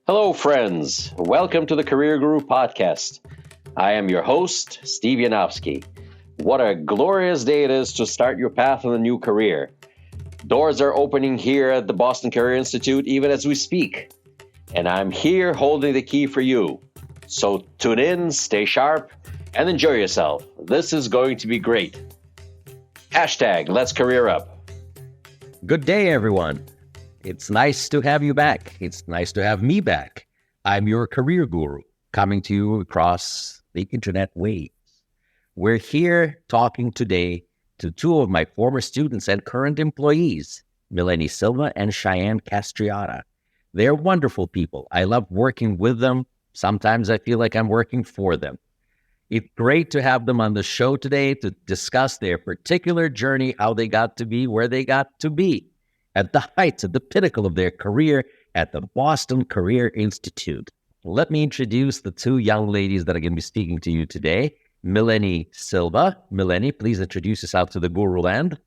Hello, friends. Welcome to the Career Guru podcast. I am your host, Steve Yanovsky. What a glorious day it is to start your path in a new career. Doors are opening here at the Boston Career Institute even as we speak. And I'm here holding the key for you. So tune in, stay sharp, and enjoy yourself. This is going to be great. Hashtag Let's Career Up. Good day, everyone. It's nice to have you back. It's nice to have me back. I'm your career guru, coming to you across the internet waves. We're here talking today to two of my former students and current employees, Milene Silva and Cheayann Castriotta. They're wonderful people. I love working with them. Sometimes I feel like I'm working for them. It's great to have them on the show today to discuss their particular journey, how they got to be where they got to be, at the heights, at the pinnacle of their career at the Boston Career Institute. Let me introduce the two young ladies that are going to be speaking to you today. Milene Silva. Milene, please introduce yourself to the Guru Land.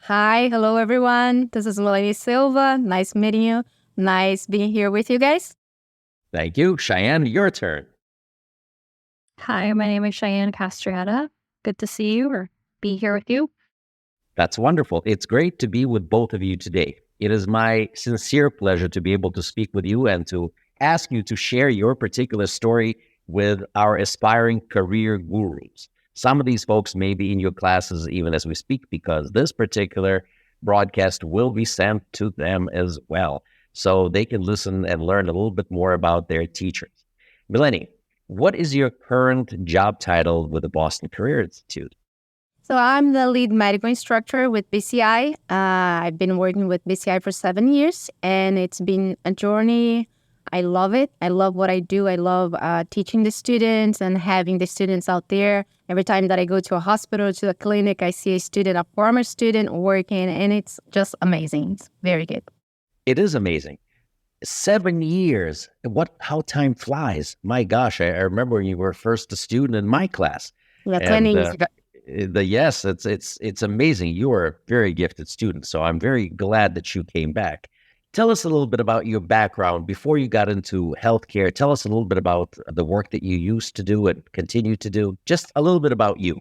Hi, hello everyone. This is Milene Silva. Nice meeting you. Nice being here with you guys. Thank you. Cheayann, your turn. Hi, my name is Cheayann Castriotta. Good to see you or be here with you. That's wonderful. It's great to be with both of you today. It is my sincere pleasure to be able to speak with you and to ask you to share your particular story with our aspiring career gurus. Some of these folks may be in your classes even as we speak, because this particular broadcast will be sent to them as well, so they can listen and learn a little bit more about their teachers. Milene, what is your current job title with the Boston Career Institute? So I'm the lead medical instructor with BCI. I've been working with BCI for 7 years, and it's been a journey. I love it. I love what I do. I love teaching the students and having the students out there. Every time that I go to a hospital, to a clinic, I see a student, a former student working, and it's just amazing. It's very good. It is amazing. 7 years. How time flies. My gosh, I remember when you were first a student in my class. Yeah, 10 years ago. Yes, it's amazing. You are a very gifted student, so I'm very glad that you came back. Tell us a little bit about your background before you got into healthcare. Tell us a little bit about the work that you used to do and continue to do. Just a little bit about you.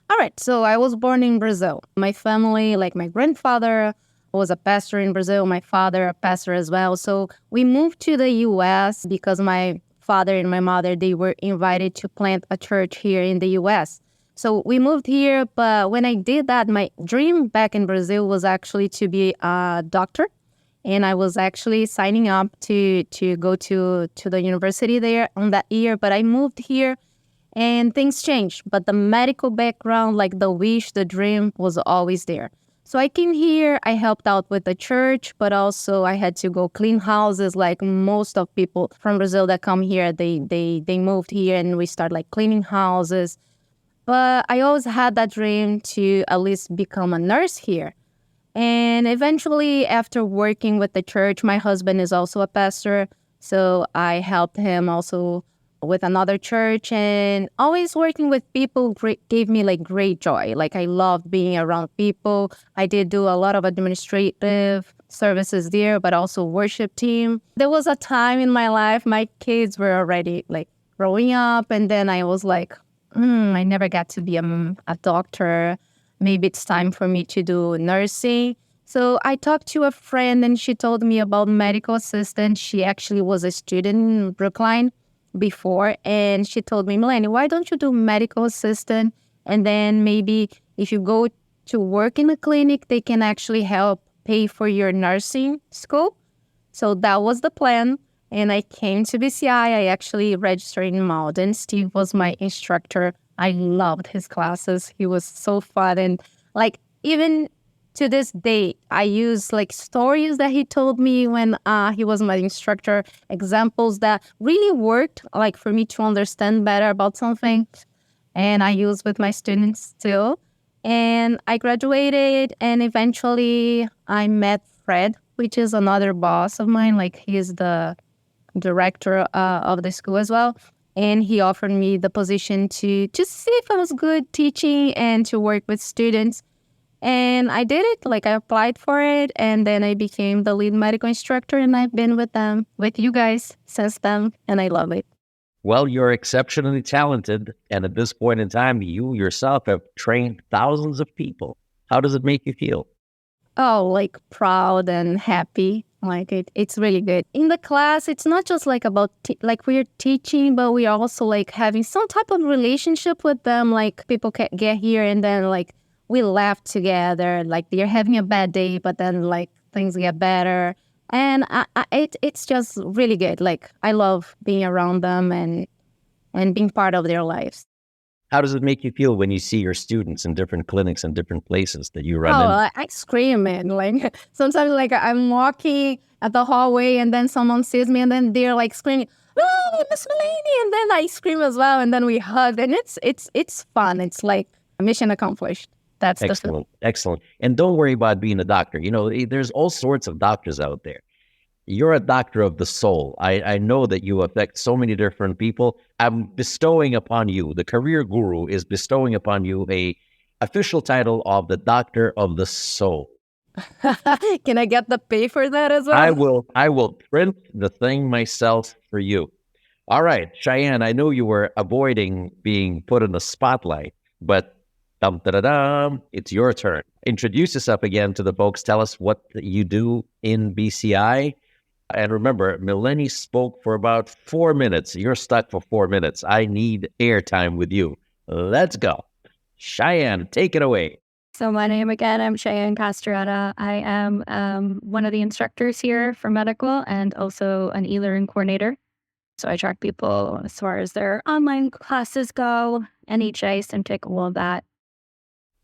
All right. So I was born in Brazil. My family, like my grandfather, was a pastor in Brazil. My father, a pastor as well. So we moved to the U.S. because my father and my mother, they were invited to plant a church here in the U.S. So we moved here, but when I did that, my dream back in Brazil was actually to be a doctor. And I was actually signing up to go to the university there on that year. But I moved here and things changed. But the medical background, like the wish, the dream was always there. So I came here, I helped out with the church, but also I had to go clean houses like most of people from Brazil that come here. They moved here and we start like cleaning houses. But I always had that dream to at least become a nurse here. And eventually, after working with the church, my husband is also a pastor. So I helped him also with another church. And always working with people gave me like great joy. Like I loved being around people. I did do a lot of administrative services there, but also worship team. There was a time in my life, my kids were already like growing up. And then I was like, I never got to be a doctor. Maybe it's time for me to do nursing. So I talked to a friend and she told me about medical assistant. She actually was a student in Brookline before. And she told me, Milene, why don't you do medical assistant? And then maybe if you go to work in a clinic, they can actually help pay for your nursing school. So that was the plan. And I came to BCI. I actually registered in Malden. Steve was my instructor. I loved his classes. He was so fun. And like even to this day, I use like stories that he told me when he was my instructor, examples that really worked like for me to understand better about something. And I use with my students still. And I graduated and eventually I met Fred, which is another boss of mine. Like he is the director of the school as well. And he offered me the position to just see if I was good teaching and to work with students. And I did it, like I applied for it, and then I became the lead medical instructor, and I've been with them, with you guys since then, and I love it. Well, you're exceptionally talented, and at this point in time, you yourself have trained thousands of people. How does it make you feel? Oh, like proud and happy. Like it's really good. In the class, it's not just like about like we're teaching, but we are also like having some type of relationship with them. Like people can get here and then like we laugh together. Like they're having a bad day, but then like things get better. And it's just really good. Like I love being around them and being part of their lives. How does it make you feel when you see your students in different clinics and different places that you run in? I scream, man. Like sometimes, like I'm walking at the hallway, and then someone sees me, and then they're like screaming, "Oh, Miss Milene!" And then I scream as well, and then we hug, and it's fun. It's like a mission accomplished. That's Excellent, excellent. And don't worry about being a doctor. You know, there's all sorts of doctors out there. You're a doctor of the soul. I know that you affect so many different people. I'm bestowing upon you, the career guru is bestowing upon you a official title of the doctor of the soul. Can I get the pay for that as well? I will print the thing myself for you. All right, Cheayann, I know you were avoiding being put in the spotlight, but it's your turn. Introduce yourself again to the folks. Tell us what you do in BCI. And remember, Milene spoke for about 4 minutes. You're stuck for 4 minutes. I need airtime with you. Let's go. Cheayann, take it away. So my name again, I'm Cheayann Castriotta. I am one of the instructors here for medical and also an e-learning coordinator. So I track people as far as their online classes go, NHA, SimTech, all of that.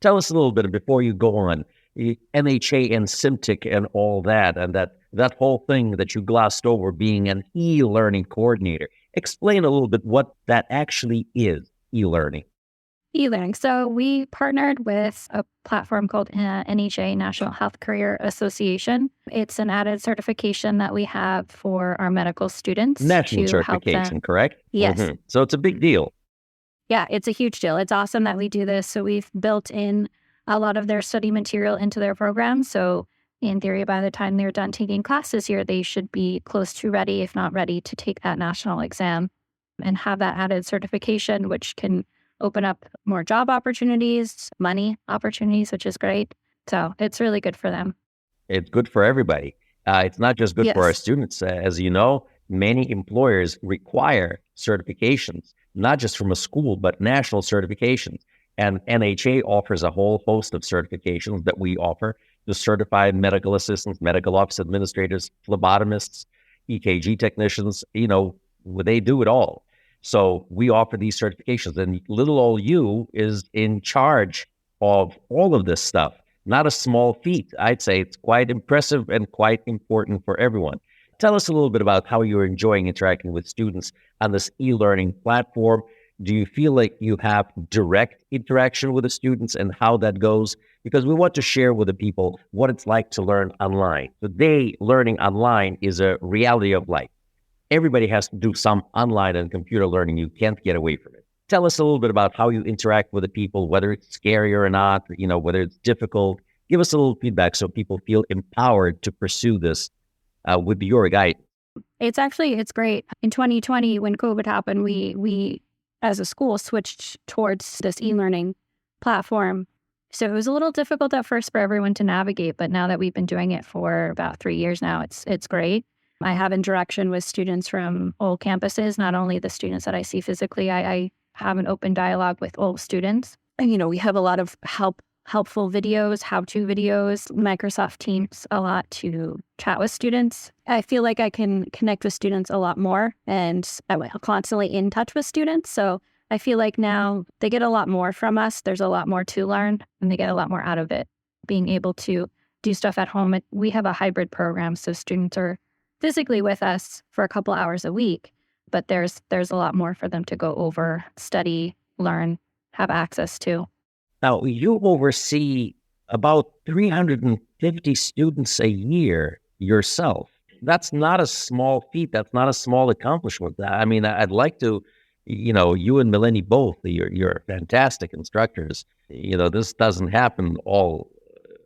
Tell us a little bit before you go on, NHA and SimTech and all that, and that whole thing that you glossed over being an e-learning coordinator. Explain a little bit what that actually is, e-learning. E-learning. So we partnered with a platform called NHA, National Health Career Association. It's an added certification that we have for our medical students. National certification, correct? Yes. Mm-hmm. So it's a big deal. Yeah, it's a huge deal. It's awesome that we do this. So we've built in a lot of their study material into their program. So in theory, by the time they're done taking classes here, they should be close to ready, if not ready, to take that national exam and have that added certification, which can open up more job opportunities, money opportunities, which is great. So it's really good for them. It's good for everybody. It's not just good Yes. for our students. As you know, many employers require certifications, not just from a school, but national certifications. And NHA offers a whole host of certifications that we offer to certified medical assistants, medical office administrators, phlebotomists, EKG technicians. You know, they do it all. So we offer these certifications, and little old you is in charge of all of this stuff. Not a small feat. I'd say it's quite impressive and quite important for everyone. Tell us a little bit about how you're enjoying interacting with students on this e-learning platform. Do you feel like you have direct interaction with the students and how that goes? Because we want to share with the people what it's like to learn online. Today, learning online is a reality of life. Everybody has to do some online and computer learning. You can't get away from it. Tell us a little bit about how you interact with the people, whether it's scary or not, you know, whether it's difficult. Give us a little feedback so people feel empowered to pursue this with your guidance. It's great. In 2020, when COVID happened, we as a school switched towards this e-learning platform. So it was a little difficult at first for everyone to navigate, but now that we've been doing it for about 3 years now, it's great. I have interaction with students from all campuses, not only the students that I see physically. I have an open dialogue with all students. And, you know, we have a lot of helpful videos, how-to videos, Microsoft Teams a lot to chat with students. I feel like I can connect with students a lot more, and I'm constantly in touch with students. So I feel like now they get a lot more from us. There's a lot more to learn, and they get a lot more out of it. Being able to do stuff at home. We have a hybrid program, so students are physically with us for a couple hours a week, but there's a lot more for them to go over, study, learn, have access to. Now, you oversee about 350 students a year yourself. That's not a small feat. That's not a small accomplishment. I mean, I'd like to, you know, you and Milene both, you're fantastic instructors. You know, this doesn't happen all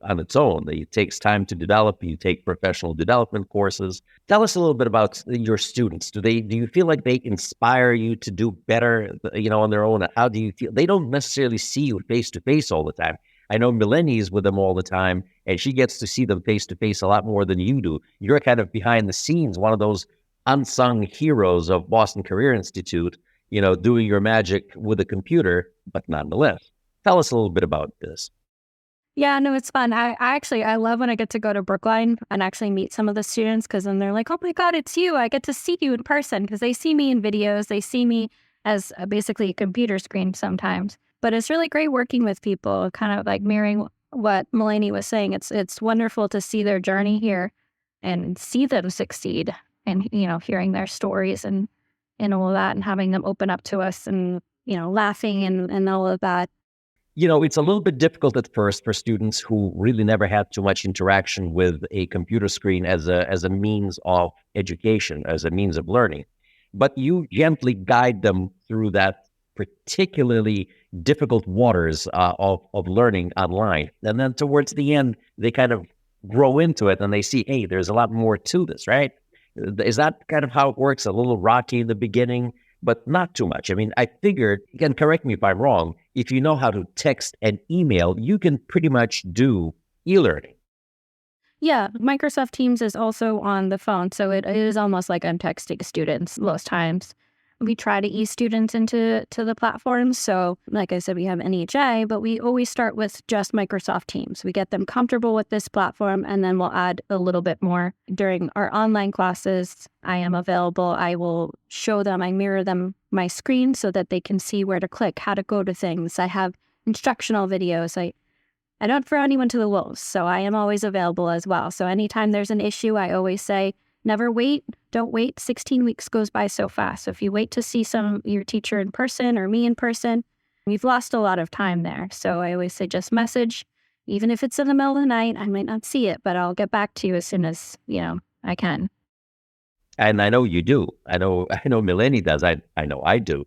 on its own. It takes time to develop. You take professional development courses. Tell us a little bit about your students. Do you feel like they inspire you to do better, on their own? How do you feel? They don't necessarily see you face to face all the time. I know Milene is with them all the time, and she gets to see them face to face a lot more than you do. You're kind of behind the scenes, one of those unsung heroes of Boston Career Institute, doing your magic with a computer, but nonetheless. Tell us a little bit about this. Yeah, no, it's fun. I love when I get to go to Brookline and actually meet some of the students, because then they're like, oh my God, it's you. I get to see you in person, because they see me in videos. They see me as basically a computer screen sometimes. But it's really great working with people, kind of like mirroring what Milene was saying. It's wonderful to see their journey here and see them succeed, and, hearing their stories and all of that, and having them open up to us and, laughing and all of that. It's a little bit difficult at first for students who really never had too much interaction with a computer screen as a means of education, as a means of learning. But you gently guide them through that particularly difficult waters of learning online. And then towards the end, they kind of grow into it and they see, hey, there's a lot more to this, right? Is that kind of how it works? A little rocky in the beginning, but not too much. I mean, I figured, and correct me if I'm wrong, if you know how to text and email, you can pretty much do e-learning. Yeah, Microsoft Teams is also on the phone, so it is almost like I'm texting students most times. We try to ease students into the platform. So like I said, we have NHA, but we always start with just Microsoft Teams. We get them comfortable with this platform, and then we'll add a little bit more. During our online classes, I am available. I will show them, I mirror them my screen so that they can see where to click, how to go to things. I have instructional videos. I don't throw anyone to the wolves, so I am always available as well. So anytime there's an issue, I always say, never wait. Don't wait. 16 weeks goes by so fast. So if you wait to see your teacher in person or me in person, we've lost a lot of time there. So I always say just message. Even if it's in the middle of the night, I might not see it, but I'll get back to you as soon as, I can. And I know you do. I know Milene does. I know I do.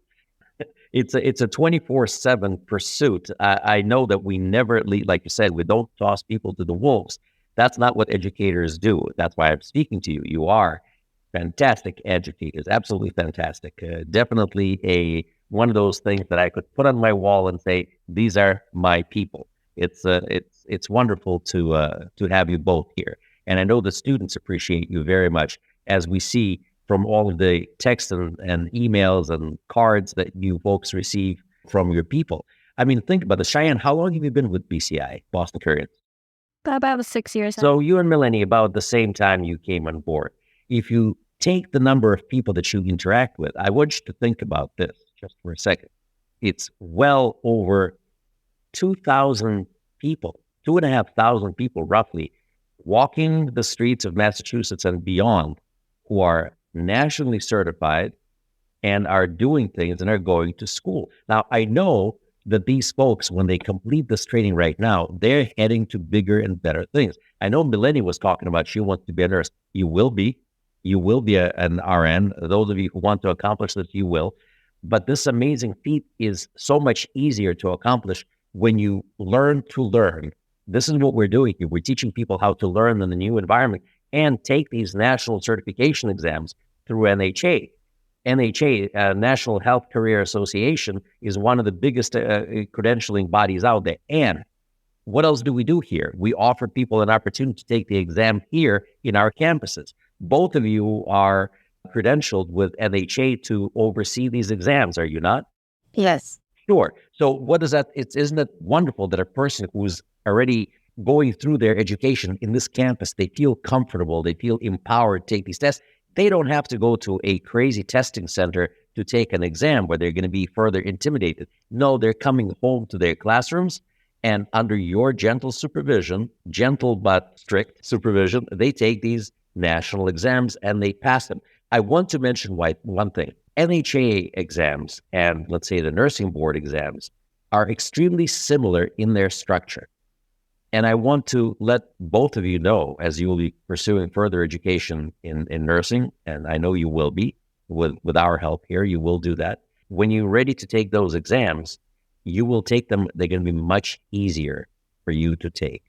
It's a 24/7 pursuit. I know that we never leave, like you said, we don't toss people to the wolves. That's not what educators do. That's why I'm speaking to you. You are fantastic educators, absolutely fantastic. Definitely one of those things that I could put on my wall and say, these are my people. It's wonderful to have you both here, and I know the students appreciate you very much, as we see from all of the texts and emails and cards that you folks receive from your people. I mean, think about this. Cheayann, how long have you been with BCI, Boston Career? About 6 years. So you and Milene, about the same time you came on board. If you take the number of people that you interact with, I want you to think about this just for a second. It's well over 2,000 people, 2,500 people roughly, walking the streets of Massachusetts and beyond, who are nationally certified and are doing things and are going to school. Now, I know that these folks, when they complete this training right now, they're heading to bigger and better things. I know Milene was talking about she wants to be a nurse. You will be. You will be an RN. Those of you who want to accomplish this, you will. But this amazing feat is so much easier to accomplish when you learn to learn. This is what we're doing here. We're teaching people how to learn in the new environment and take these national certification exams through NHA. NHA, National Health Career Association, is one of the biggest credentialing bodies out there. And what else do we do here? We offer people an opportunity to take the exam here in our campuses. Both of you are credentialed with NHA to oversee these exams, are you not? Yes. Sure. So what does that, isn't it wonderful that a person who's already going through their education in this campus, they feel comfortable, they feel empowered to take these tests. They don't have to go to a crazy testing center to take an exam where they're going to be further intimidated. No, they're coming home to their classrooms, and under your gentle supervision, gentle but strict supervision, they take these national exams and they pass them. I want to mention one thing. NHA exams and, let's say, the nursing board exams are extremely similar in their structure. And I want to let both of you know, as you will be pursuing further education in nursing, and I know you will be, with our help here, you will do that. When you're ready to take those exams, you will take them. They're going to be much easier for you to take.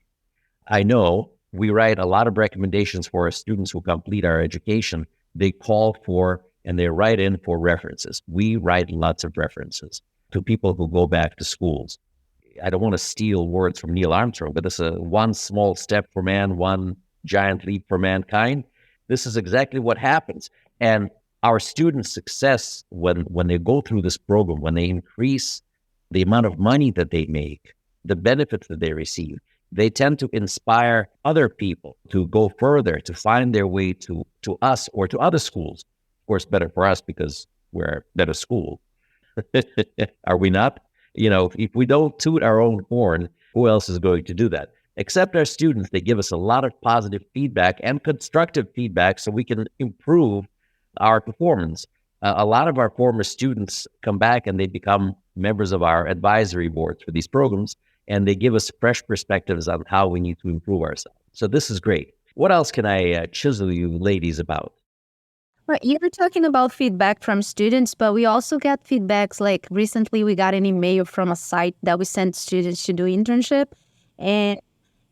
I know we write a lot of recommendations for our students who complete our education. They call for and they write in for references. We write lots of references to people who go back to schools. I don't want to steal words from Neil Armstrong, but it's a one small step for man, one giant leap for mankind. This is exactly what happens. And our students' success when they go through this program, when they increase the amount of money that they make, the benefits that they receive, they tend to inspire other people to go further, to find their way to us or to other schools. Of course, better for us because we're a better school. Are we not? If we don't toot our own horn, who else is going to do that? Except our students. They give us a lot of positive feedback and constructive feedback so we can improve our performance. A lot of our former students come back and they become members of our advisory boards for these programs, and they give us fresh perspectives on how we need to improve ourselves. So this is great. What else can I chisel you ladies about? Well, you were talking about feedback from students, but we also get feedbacks. Like recently, we got an email from a site that we sent students to do internship. And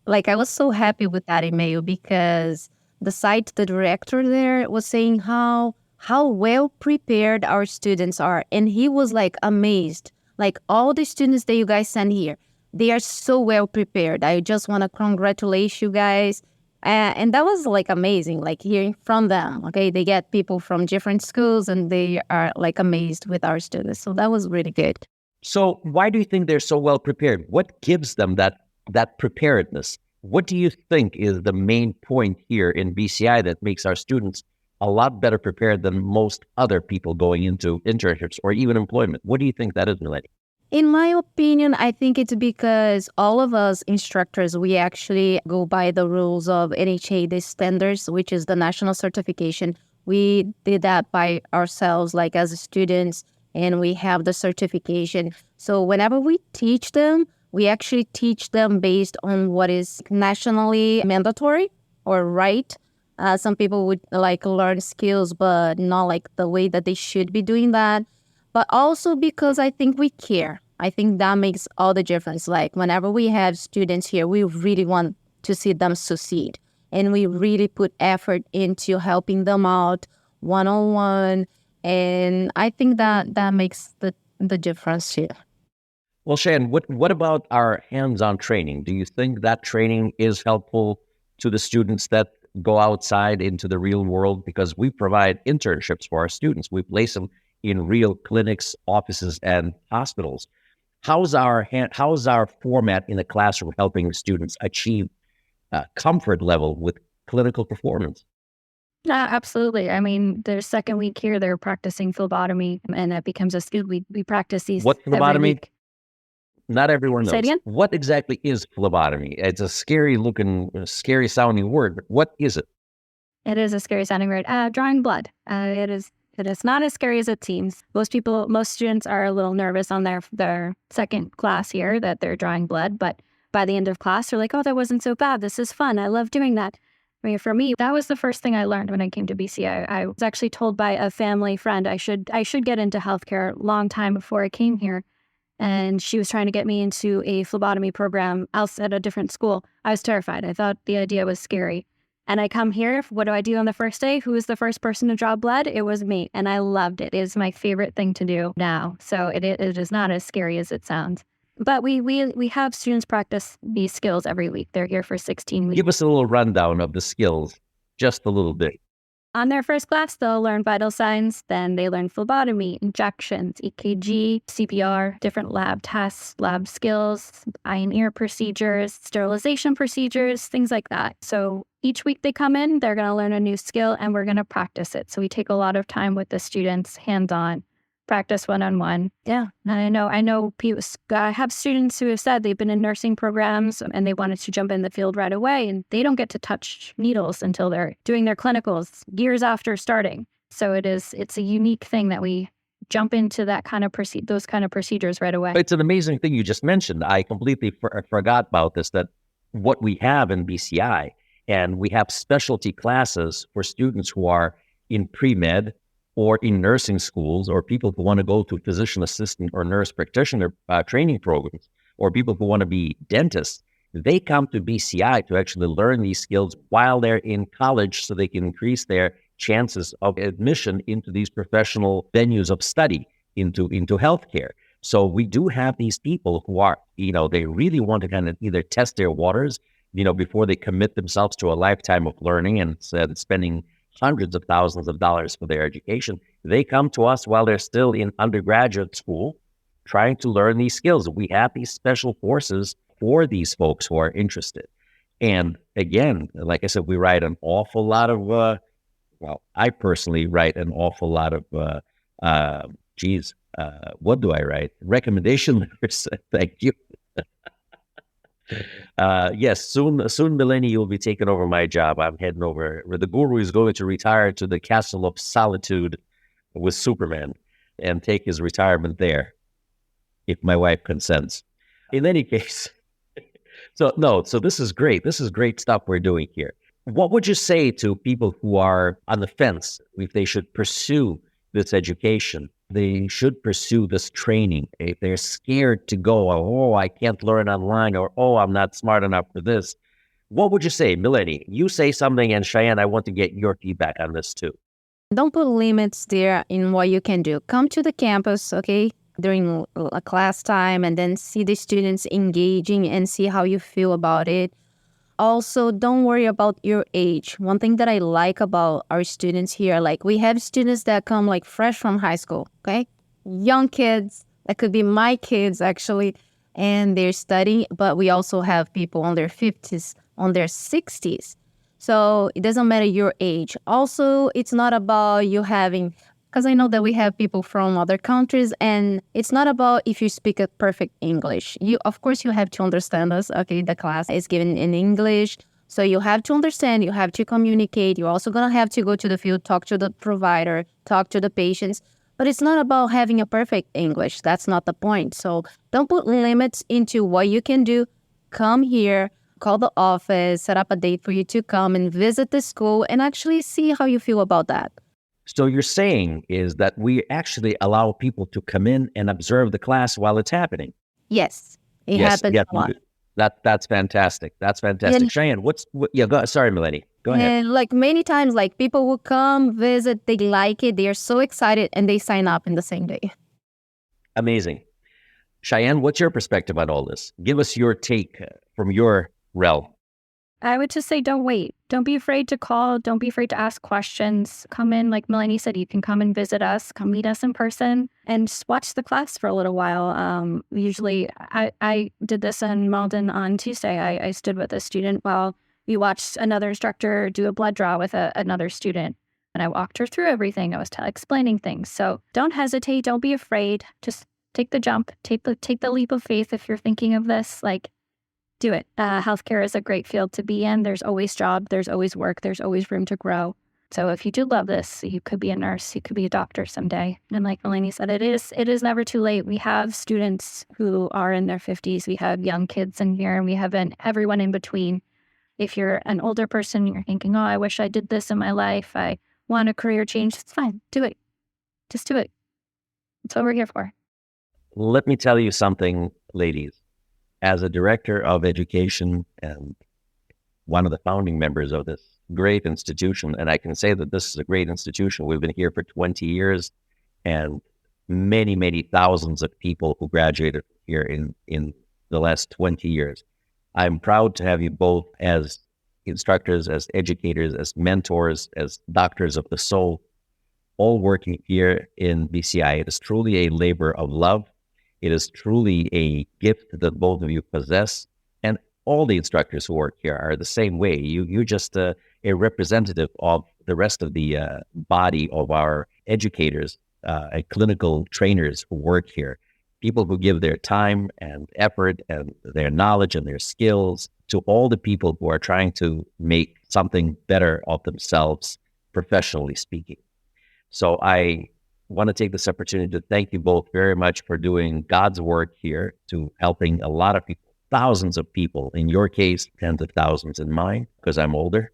I was so happy with that email because the site, the director there was saying how well prepared our students are. And he was amazed. All the students that you guys send here, they are so well prepared. I just want to congratulate you guys. And that was amazing, hearing from them. Okay, they get people from different schools and they are amazed with our students. So that was really good. So why do you think they're so well prepared? What gives them that preparedness? What do you think is the main point here in BCI that makes our students a lot better prepared than most other people going into internships or even employment? What do you think that is, Milene? In my opinion, I think it's because all of us instructors, we actually go by the rules of NHA, the standards, which is the national certification. We did that by ourselves, as students, and we have the certification. So whenever we teach them, we actually teach them based on what is nationally mandatory or right. Some people would learn skills, but not the way that they should be doing that. But also because I think we care. I think that makes all the difference. Whenever we have students here, we really want to see them succeed. And we really put effort into helping them out one-on-one. And I think that makes the difference here. Well, Cheayann, what about our hands-on training? Do you think that training is helpful to the students that go outside into the real world? Because we provide internships for our students. We place them in real clinics, offices, and hospitals. How's our format in the classroom helping students achieve comfort level with clinical performance? Absolutely. I mean, their second week here, they're practicing phlebotomy, and that becomes a skill. We practice these. What's phlebotomy? Every week. Not everyone knows. Say it again? What exactly is phlebotomy? It's a scary sounding word, but what is it? It is a scary sounding word. Drawing blood. It is not as scary as it seems. Most students are a little nervous on their second class here that they're drawing blood, but by the end of class, they're like, oh, that wasn't so bad. This is fun. I love doing that. I mean, for me, that was the first thing I learned when I came to BC. I was actually told by a family friend I should get into healthcare a long time before I came here. And she was trying to get me into a phlebotomy program else at a different school. I was terrified. I thought the idea was scary. And I come here, what do I do on the first day? Who was the first person to draw blood? It was me, and I loved it. It is my favorite thing to do now. So it is not as scary as it sounds. But we have students practice these skills every week. They're here for 16 weeks. Give us a little rundown of the skills, just a little bit. On their first class, they'll learn vital signs. Then they learn phlebotomy, injections, EKG, CPR, different lab tests, lab skills, eye and ear procedures, sterilization procedures, things like that. So each week they come in, they're going to learn a new skill, and we're going to practice it. So we take a lot of time with the students, hands-on, practice one-on-one. Yeah, I know people. I have students who have said they've been in nursing programs and they wanted to jump in the field right away, and they don't get to touch needles until they're doing their clinicals years after starting. So it's a unique thing that we jump into that kind of those kind of procedures right away. It's an amazing thing you just mentioned. I completely forgot about this, that what we have in BCI, and we have specialty classes for students who are in pre-med or in nursing schools, or people who want to go to physician assistant or nurse practitioner training programs, or people who want to be dentists. They come to BCI to actually learn these skills while they're in college so they can increase their chances of admission into these professional venues of study into healthcare. So we do have these people who are, they really want to kind of either test their waters, before they commit themselves to a lifetime of learning and spending hundreds of thousands of dollars for their education. They come to us while they're still in undergraduate school trying to learn these skills. We have these special courses for these folks who are interested. And again, like I said, we write an awful lot of, I personally write an awful lot of, what do I write? Recommendation letters. Thank you. Yes, soon, Milene, you'll be taking over my job. I'm heading over where the guru is going to retire to the Castle of Solitude with Superman and take his retirement there, if my wife consents. In any case, so this is great. This is great stuff we're doing here. What would you say to people who are on the fence if they should pursue this education? They should pursue this training. If they're scared to go, oh, I can't learn online, or oh, I'm not smart enough for this. What would you say, Milene? You say something, and Cheayann, I want to get your feedback on this too. Don't put limits there in what you can do. Come to the campus, okay, during a class time, and then see the students engaging and see how you feel about it. Also, don't worry about your age. One thing that I like about our students here, like we have students that come like fresh from high school, okay? Young kids, that could be my kids actually, and they're studying, but we also have people on their 50s, on their 60s. So it doesn't matter your age. Also, it's not about you having, because I know that we have people from other countries, and it's not about if you speak a perfect English. Of course, you have to understand us. Okay, the class is given in English, so you have to understand, you have to communicate. You're also going to have to go to the field, talk to the provider, talk to the patients. But it's not about having a perfect English. That's not the point. So don't put limits into what you can do. Come here, call the office, set up a date for you to come and visit the school and actually see how you feel about that. So you're saying is that we actually allow people to come in and observe the class while it's happening? Yes, it happens a lot. That's fantastic. That's fantastic. Cheayann, sorry, Milene. Go ahead. And like many times, like people will come, visit, they like it, they are so excited, and they sign up in the same day. Amazing. Cheayann, what's your perspective on all this? Give us your take from your realm. I would just say don't wait. Don't be afraid to call. Don't be afraid to ask questions. Come in, like Milene said, you can come and visit us, come meet us in person, and just watch the class for a little while. Usually, I did this in Malden on Tuesday. I stood with a student while we watched another instructor do a blood draw with another student. And I walked her through everything. I was explaining things. So don't hesitate. Don't be afraid. Just take the jump. Take the leap of faith if you're thinking of this. Do it. Healthcare is a great field to be in. There's always job. There's always work. There's always room to grow. So if you do love this, you could be a nurse. You could be a doctor someday. And like Milene said, it is never too late. We have students who are in their 50s. We have young kids in here, and we have everyone in between. If you're an older person, you're thinking, oh, I wish I did this in my life. I want a career change. It's fine. Do it. Just do it. That's what we're here for. Let me tell you something, ladies. As a director of education and one of the founding members of this great institution, and I can say that this is a great institution. We've been here for 20 years, and many, many thousands of people who graduated here in the last 20 years. I'm proud to have you both as instructors, as educators, as mentors, as doctors of the soul, all working here in BCI. It is truly a labor of love. It is truly a gift that both of you possess, and all the instructors who work here are the same way. You're just a representative of the rest of the body of our educators, clinical trainers who work here, people who give their time and effort and their knowledge and their skills to all the people who are trying to make something better of themselves, professionally speaking. So I want to take this opportunity to thank you both very much for doing God's work here, to helping a lot of people, thousands of people, in your case, tens of thousands in mine, because I'm older.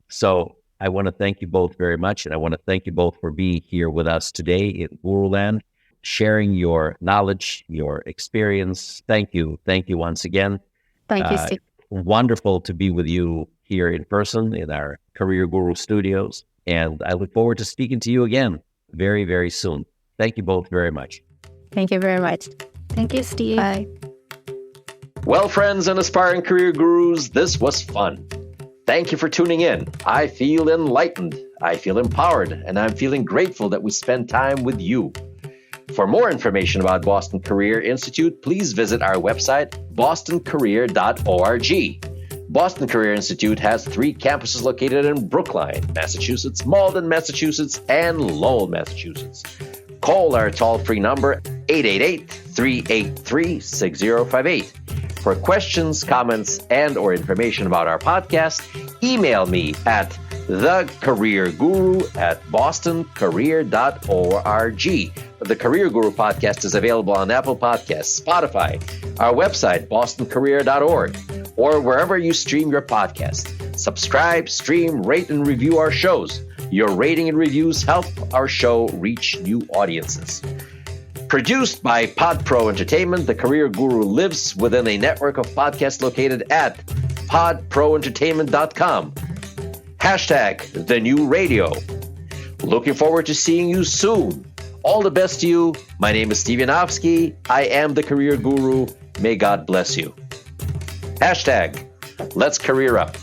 So I want to thank you both very much, and I want to thank you both for being here with us today in Guruland. sharing your knowledge, your experience. Thank you. Thank you once again. Thank you, Steve. Wonderful to be with you here in person in our Career Guru studios. And I look forward to speaking to you again very, very soon. Thank you both very much. Thank you very much. Thank you, Steve. Bye. Well, friends and aspiring career gurus, this was fun. Thank you for tuning in. I feel enlightened, I feel empowered, and I'm feeling grateful that we spend time with you. For more information about Boston Career Institute, please visit our website, bostoncareer.org. Boston Career Institute has 3 campuses located in Brookline, Massachusetts, Malden, Massachusetts, and Lowell, Massachusetts. Call our toll-free number, 888-383-6058. For questions, comments, and or information about our podcast, email me at thecareerguru@bostoncareer.org. The Career Guru podcast is available on Apple Podcasts, Spotify, our website, bostoncareer.org, or wherever you stream your podcast. Subscribe, stream, rate, and review our shows. Your rating and reviews help our show reach new audiences. Produced by PodPro Entertainment, the Career Guru lives within a network of podcasts located at podproentertainment.com. # The New Radio. Looking forward to seeing you soon. All the best to you. My name is Steve Yanovsky. I am the Career Guru. May God bless you. # Let's Career Up.